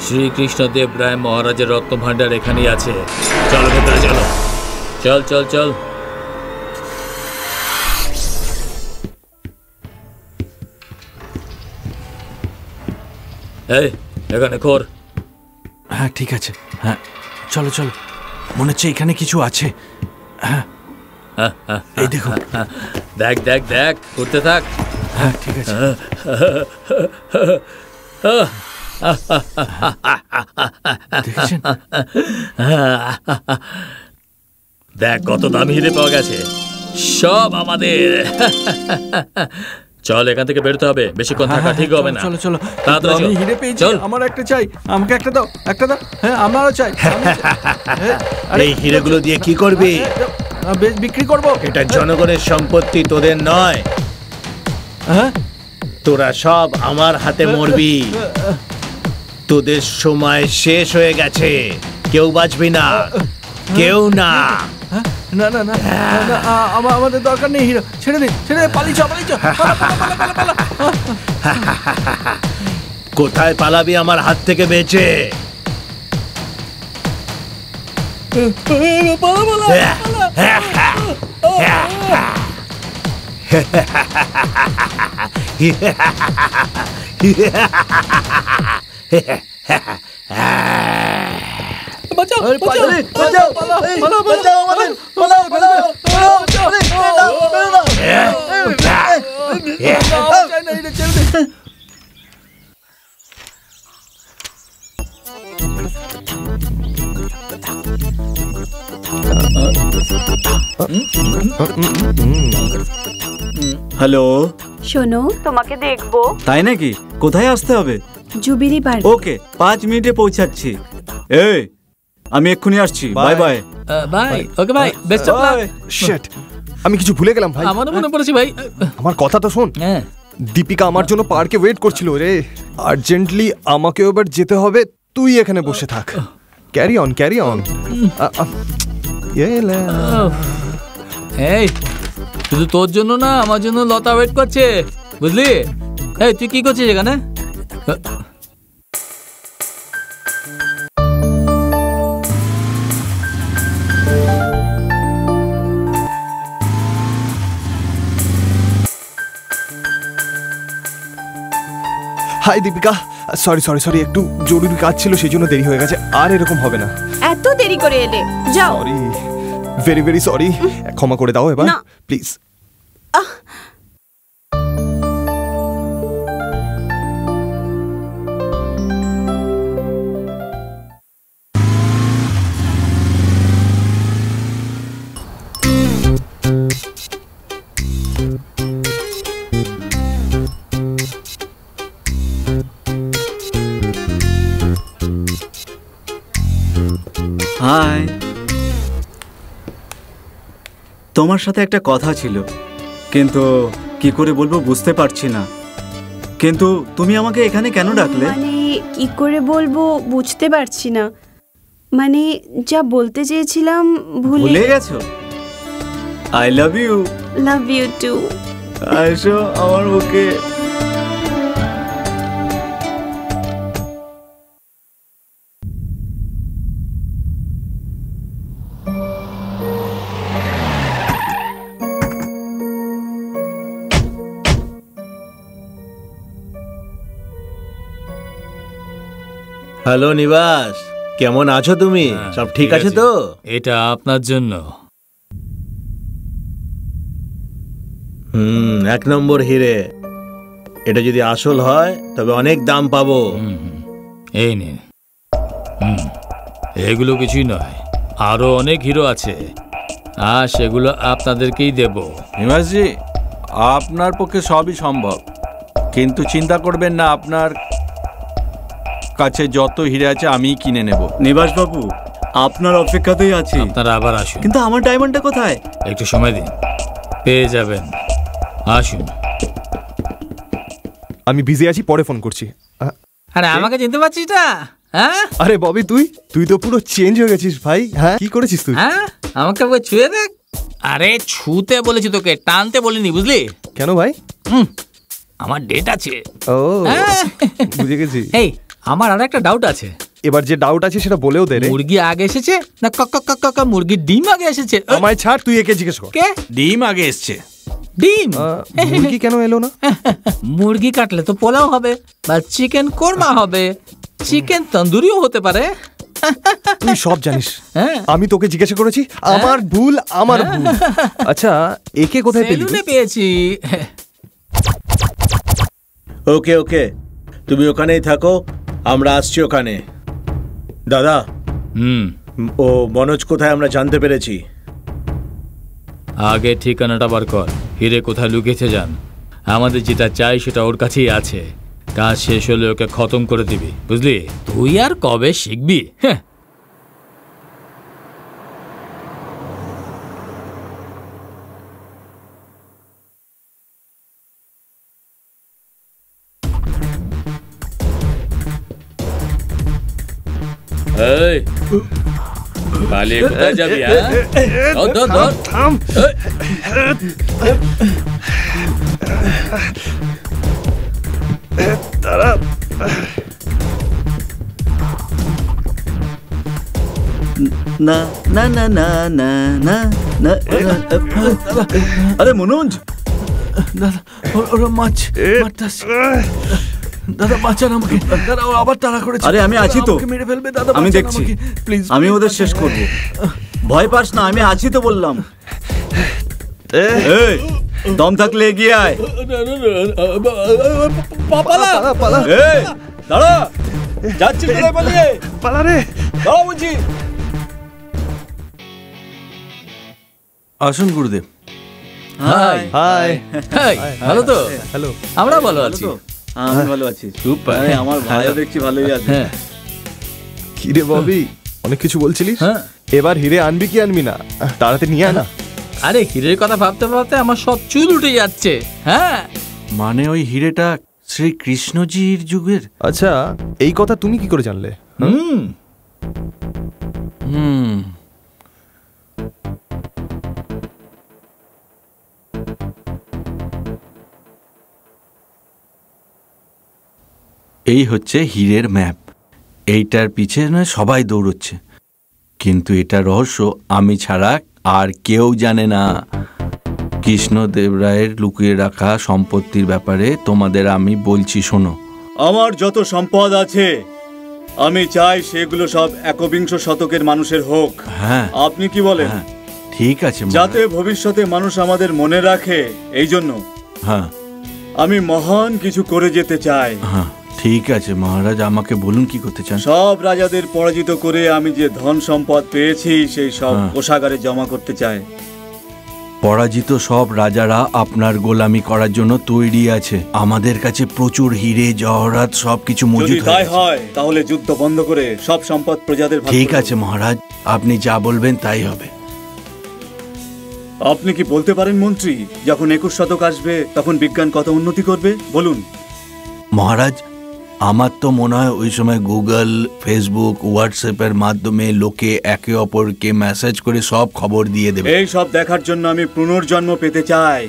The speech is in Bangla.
শ্রীকৃষ্ণদেব রায় মহারাজের রত্নভাণ্ডার এখানেই আছে। চলো ভেতরে চলো, চল চল চল। এই এখানে খোর। হ্যাঁ ঠিক আছে, হ্যাঁ চলো চলো, মনে হচ্ছে এখানে কিছু আছে। হ্যাঁ এই দেখো, দেখ দেখ দেখ, করতে থাক। হ্যাঁ ঠিক আছে। দেখেছেন? দেখ কত দামি হিরে পাওয়া গেছে, সব আমাদের। চল এখান থেকে বেরোতে হবে, বেশিক্ষণ থাকা ঠিক হবে না। চলো চলো, তাড়াতাড়ি আমি হিরে পেয়েছি, আমার একটা চাই, আমাকে একটা দাও, একটা দাও। হ্যাঁ আমারও চাই। এই হিরেগুলো দিয়ে কি করবি? বিক্রি করব। এটা জনগণের সম্পত্তি, তোদের নয়। হ্যাঁ তোরা সব আমার হাতে মরবি। তোদের সময় শেষ হয়ে গেছে, কেউ বাঁচবি না, কেউ না। না না না, আমাদের দরকার নেই হিরো, ছেড়ে দিন, ছেড়ে দিন, পালিয়ে যাও, পালিয়ে যাও। কোথায় পালাবি আমার হাত থেকে বেঁচে? হ্যালো, শোনো, তোমাকে দেখবো। তাই নাকি? কোথায় আসতে হবে? Jubilee park. ওকে, 5 মিনিটে পৌঁছাচ্ছি। এই আমি এক্ষুনি আসছি। Bye bye. বাই। ওকে ভাই, বেস্ট অফ লাক। শিট, আমি কিছু ভুলে গেলাম ভাই। আমারও মনে পড়েছে ভাই। আমার কথা তো শোন। হ্যাঁ, দীপিকা আমার জন্য পার্কে ওয়েট করছিল রে। আর্জেন্টলি আমাকেও এবার যেতে হবে, তুই এখানে বসে থাক। Carry on, carry on. এই শুধু তোর জন্য না, আমার জন্য লতা ওয়েট করছে, বুঝলি? এই তুই কি করছিস এখানে? Hi Deepika, sorry sorry sorry, একটু জরুরি কাজ ছিল, সেই জন্য দেরি হয়ে গেছে। আর এরকম হবে না। এত দেরি করে এলে, যাও। সরি, ভেরি ভেরি সরি, ক্ষমা করে দাও এবার প্লিজ। হাই, তোমার সাথে একটা কথা ছিল, কিন্তু কি করে বলবো বুঝতে পারছি না। কিন্তু তুমি আমাকে এখানে কেন ডাকলে? মানে কি করে বলবো বুঝতে পারছি না, মানে যা বলতে চেয়েছিলাম ভুলে গেছো? I love you. Love you too. আইসো আমার বুকে। হ্যালো নিবাস, কেমন আছো তুমি? সব ঠিক আছে তো? এটা আপনার জন্য। 1 নম্বর হিরে। এটা যদি আসল হয় তবে অনেক দাম পাবো। এই নিন। এগুলো কিছুই নয়, আরো অনেক হিরো আছে, আর সেগুলো আপনাদেরকেই দেব। নিবাসজি, আপনার পক্ষে সবই সম্ভব, কিন্তু চিন্তা করবেন না, আপনার কাছে যত হিরে আছে আমি কিনে নেব। নিবাস বাবু, আপনার অপেক্ষাতেই আছি। আপনারা আবার আসুন। কিন্তু আমার ডায়মন্ডটা কোথায়? একটু সময় দিন, পেয়ে যাবেন। আসুন। আমি বিজি আছি, পরে ফোন করছি। আরে আমাকে চিনতে পারছিস না? হ্যাঁ, আরে ববি, তুই তো পুরো চেঞ্জ হয়ে গেছিস ভাই। হ্যাঁ, কি করেছিস তুই? হ্যাঁ, আমাকে একবার ছুঁয়ে দেখ। আরে ছুঁতে বলেছি তোকে, টানতে বলিনি, বুঝলি? কেন ভাই? আমার ডেট আছে। ও বুঝে গেছি। এই আমার আর একটা ডাউট আছে। এবার যে ডাউট আছে সেটা বলেও দে রে। মুরগি আগে এসেছে না মুরগির ডিম আগে এসেছে? আমায় ছাড়, তুই একে জিজ্ঞেস কর। কে? ডিম আগে এসছে। ডিম? মুরগি কেন এলো না? মুরগি কাটলে তো পোলাও হবে বা চিকেন কোরমা হবে, চিকেন তন্দুরিও হতে পারে। তুই সব জানিস। হ্যাঁ। আমি তোকে জিজ্ঞাসা করেছি, আমার ভুল। আচ্ছা, একে কোথায় পেলি? সেলুনে পেয়েছি। ওকে ওকে, তুমি ওখানেই থাকো, আমরা আসছি ওখানে। দাদা, ও মনোজ কোথায় আমরা জানতে পেরেছি। আগে ঠিকানাটা বার কর, হিরে কোথায় লুকিয়েছে জান। আমাদের যেটা চাই সেটা ওর কাছেই আছে। কাজ শেষ হলে ওকে খতম করে দিবি, বুঝলি? তুই আর কবে শিখবি? হ্যাঁ। এই পালিয়ে কোথায় যাবি? ধর ধর থাম। না না না না না না না। আরে মনোজ, দাদা ওরা মারতাছে। দাদা বাঁচান আমাকে। দাদা ও আবার তাড়া করেছে। আরে আমি আছি তো, আমাকে মেরে ফেলবে। দাদা আমি বাঁচান দেখছি। আমাকে, প্লিজ। আমি ওদের শেষ করব। ভয় পাস না, আমি আছি তো বললাম। এই, দম থাকলে এগিয়ে আয়। এই, দাঁড়া, যাচ্ছি কোথায় পালিয়ে? পালা রে। দাঁড়া বলছি। আসুন গুরুদেব। High high. হাই, ভালো তো? হ্যালো। আমরা ভালো আছি। আমি ভালো আছি। সুপার। আরে আমার ভাইও দেখছি ভালোই আছে। হ্যাঁ কি রে ববি, অনেক কিছু বলছিলিস। হ্যাঁ। এবার হিরে আনবি কি আনবি না? তাড়াতাড়ি নিয়ে আনা। আরে হিরের কথা ভাবতে ভাবতে আমার সব চুল উঠে যাচ্ছে। হ্যাঁ, মানে ওই হিরেটা শ্রী কৃষ্ণজির যুগের? আচ্ছা, এই কথা তুমি কি করে জানলে? হুম, হুম। এই হচ্ছে হীরের ম্যাপ। এইটার পিছনে সবাই দৌড়চ্ছে, কিন্তু এটা রহস্য আমি ছাড়া আর কেউ জানে না। কৃষ্ণদেব রায়ের লুকিয়ে রাখা সম্পত্তির ব্যাপারে তোমাদের আমি বলছি, শোনো। আমার যত সম্পদ আছে আমি চাই সেগুলো সব একবিংশ শতকের মানুষের হোক। হ্যাঁ আপনি কি বলেন? হ্যাঁ, ঠিক আছে মহারাজ। যাতে ভবিষ্যতে মানুষ আমাদের মনে রাখে, এই জন্য হ্যাঁ আমি মহান কিছু করে যেতে চাই। হ্যাঁ, ঠিক আছে মহারাজ, আমাকে বলুন কি করতে চান। সব রাজাদের পরাজিত করে আমি যে ধন সম্পদ পেয়েছি সেই সব হ্যাঁ। কোষাগারে জমা করতে চাই। পরাজিত সব রাজারা আপনার গোলামি করার জন্য তৈরি আছে। আমাদের কাছে প্রচুর হিরে জহরাত সবকিছু যদি মজুদ তাই আছে। হয় তাহলে যুদ্ধ বন্ধ করে সব সম্পদ প্রজাদের ভাগ ঠিক করব। আছে মহারাজ, আপনি যা বলবেন তাই হবে। আপনি কি বলতে পারেন মন্ত্রী, যখন 21 শতক আসবে তখন বিজ্ঞান কত উন্নতি করবে বলুন? মহারাজ, আমার তো মনে হয় ওই সময় গুগল, ফেসবুক, হোয়াটসঅ্যাপের মাধ্যমে লোকে একে অপরকে মেসেজ করে সব খবর দিয়ে দেবে। এই সব দেখার জন্য আমি পুনর্জন্ম পেতে চাই।